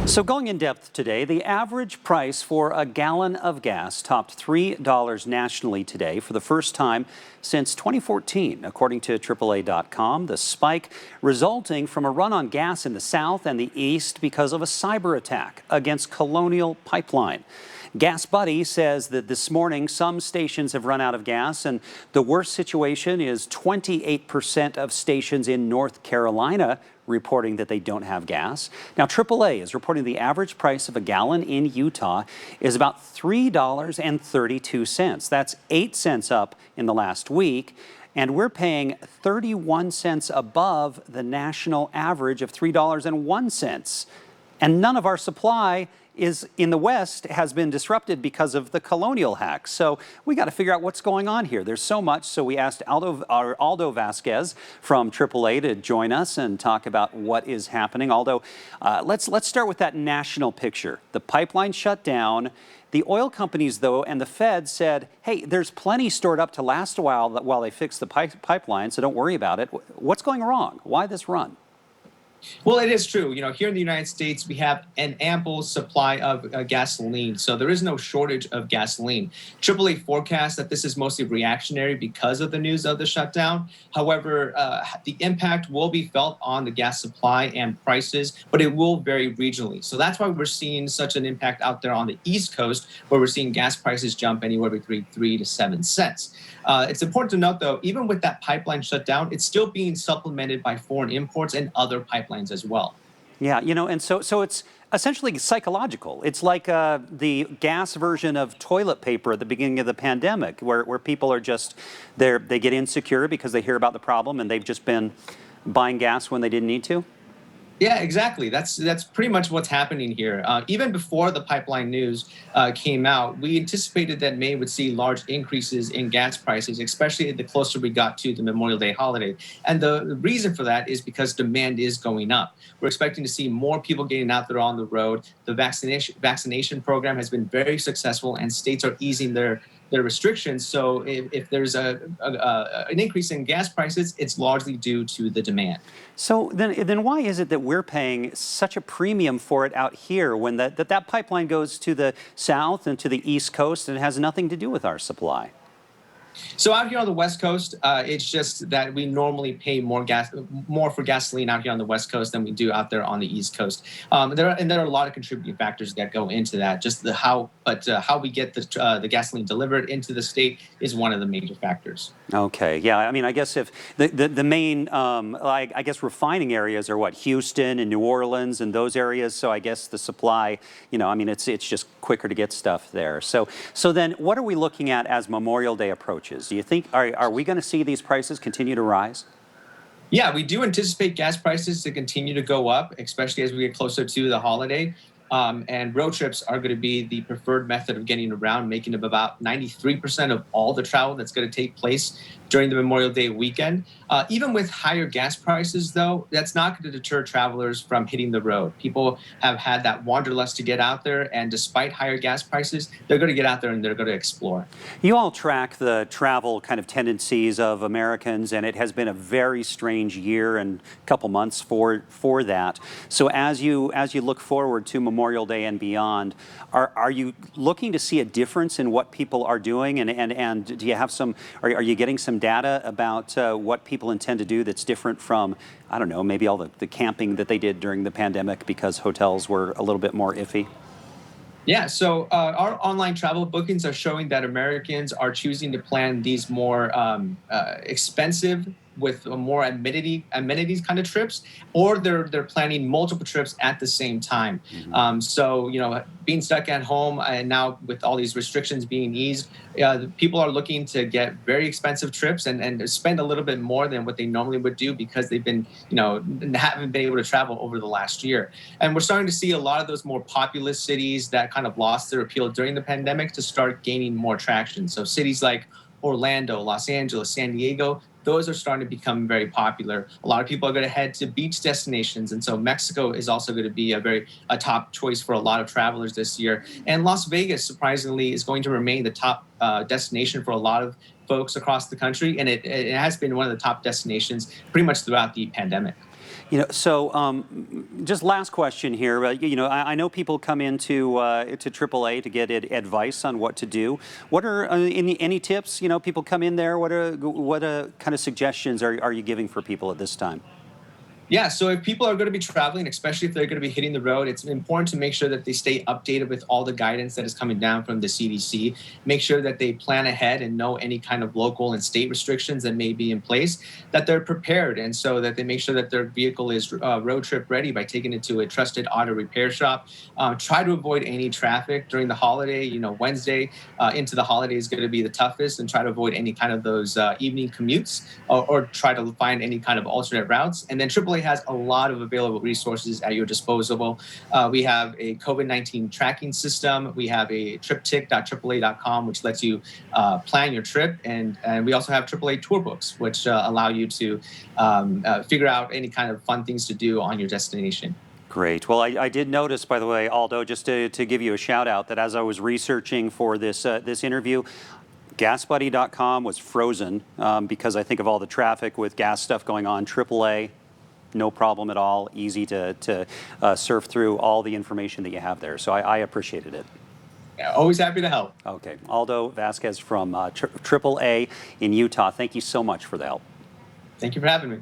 So going in depth today, the average price for a gallon of gas topped $3 nationally today for the first time since 2014, according to AAA.com. The spike resulting from a run on gas in the south and the east because of a cyber attack against Colonial Pipeline. Gas Buddy says that this morning some stations have run out of gas, and the worst situation is 28% of stations in North Carolina reporting that they don't have gas. Now, AAA is reporting the average price of a gallon in Utah is about $3.32. That's 8 cents up in the last week, and we're paying 31 cents above the national average of $3.01. And none of our supply is in the West has been disrupted because of the Colonial hack. So we got to figure out what's going on here. There's so much. So we asked Aldo Vazquez from AAA to join us and talk about what is happening. Aldo, let's start with that national picture. The pipeline shut down. The oil companies, though, and the Fed said, hey, there's plenty stored up to last a while they fix the pipeline, so don't worry about it. What's going wrong? Why this run? Well, it is true. Here in the United States, we have an ample supply of gasoline, so there is no shortage of gasoline. AAA forecasts that this is mostly reactionary because of the news of the shutdown. However, the impact will be felt on the gas supply and prices, but it will vary regionally. So that's why we're seeing such an impact out there on the East Coast, where we're seeing gas prices jump anywhere between 3 to 7 cents. It's important to note, though, even with that pipeline shut down, it's still being supplemented by foreign imports and other pipelines as well. Yeah, and so it's essentially psychological. It's like the gas version of toilet paper at the beginning of the pandemic, where people are just, they get insecure because they hear about the problem and they've just been buying gas when they didn't need to. Yeah, exactly. That's pretty much what's happening here. Even before the pipeline news came out, we anticipated that May would see large increases in gas prices, especially the closer we got to the Memorial Day holiday. And the reason for that is because demand is going up. We're expecting to see more people getting out there on the road. The vaccination program has been very successful, and states are easing their restrictions. So if there's an increase in gas prices, it's largely due to the demand. So then why is it that we're paying such a premium for it out here when that pipeline goes to the south and to the East Coast and it has nothing to do with our supply? So out here on the West Coast, it's just that we normally pay more for gasoline out here on the West Coast than we do out there on the East Coast. There are a lot of contributing factors that go into that. Just how we get the gasoline delivered into the state is one of the major factors. Okay, yeah. I mean, I guess if the main, I guess refining areas are what, Houston and New Orleans and those areas. So I guess the supply, I mean, it's just quicker to get stuff there. So then, what are we looking at as Memorial Day approaches? Do you think are we going to see these prices continue to rise? Yeah, we do anticipate gas prices to continue to go up, especially as we get closer to the holiday. And road trips are going to be the preferred method of getting around, making up about 93% of all the travel that's going to take place during the Memorial Day weekend. Even with higher gas prices, though, that's not going to deter travelers from hitting the road. People have had that wanderlust to get out there, and despite higher gas prices, they're going to get out there and they're going to explore. You all track the travel kind of tendencies of Americans, and it has been a very strange year and couple months for that. So as you look forward to Memorial Day and beyond, are you looking to see a difference in what people are doing, and do you have are you getting some data about what people intend to do that's different from, I don't know, maybe all the camping that they did during the pandemic because hotels were a little bit more iffy? Yeah, so our online travel bookings are showing that Americans are choosing to plan these more expensive with more amenities kind of trips, or they're planning multiple trips at the same time. Mm-hmm. So being stuck at home and now with all these restrictions being eased, people are looking to get very expensive trips and spend a little bit more than what they normally would do because they've been haven't been able to travel over the last year. And we're starting to see a lot of those more populous cities that kind of lost their appeal during the pandemic to start gaining more traction. So cities like Orlando, Los Angeles, San Diego, those are starting to become very popular. A lot of people are going to head to beach destinations. And so Mexico is also going to be a top choice for a lot of travelers this year. And Las Vegas, surprisingly, is going to remain the top destination for a lot of folks across the country. And it has been one of the top destinations pretty much throughout the pandemic. Just last question here. I know people come into to AAA to get advice on what to do. What are any tips? People come in there. What kind of suggestions are you giving for people at this time? Yeah, so if people are going to be traveling, especially if they're going to be hitting the road, it's important to make sure that they stay updated with all the guidance that is coming down from the CDC. Make sure that they plan ahead and know any kind of local and state restrictions that may be in place, that they're prepared, and so that they make sure that their vehicle is road trip ready by taking it to a trusted auto repair shop. Try to avoid any traffic during the holiday. Wednesday into the holiday is going to be the toughest, and try to avoid any kind of those evening commutes, or try to find any kind of alternate routes. And then AAA has a lot of available resources at your disposal. We have a COVID-19 tracking system. We have a triptic.aaa.com, which lets you plan your trip. And we also have AAA tour books, which allow you to figure out any kind of fun things to do on your destination. Great. Well, I did notice, by the way, Aldo, just to give you a shout out, that as I was researching for this interview, GasBuddy.com was frozen because I think of all the traffic with gas stuff going on. AAA, no problem at all. Easy to surf through all the information that you have there. So I appreciated it. Yeah, always happy to help. Okay. Aldo Vazquez from AAA in Utah. Thank you so much for the help. Thank you for having me.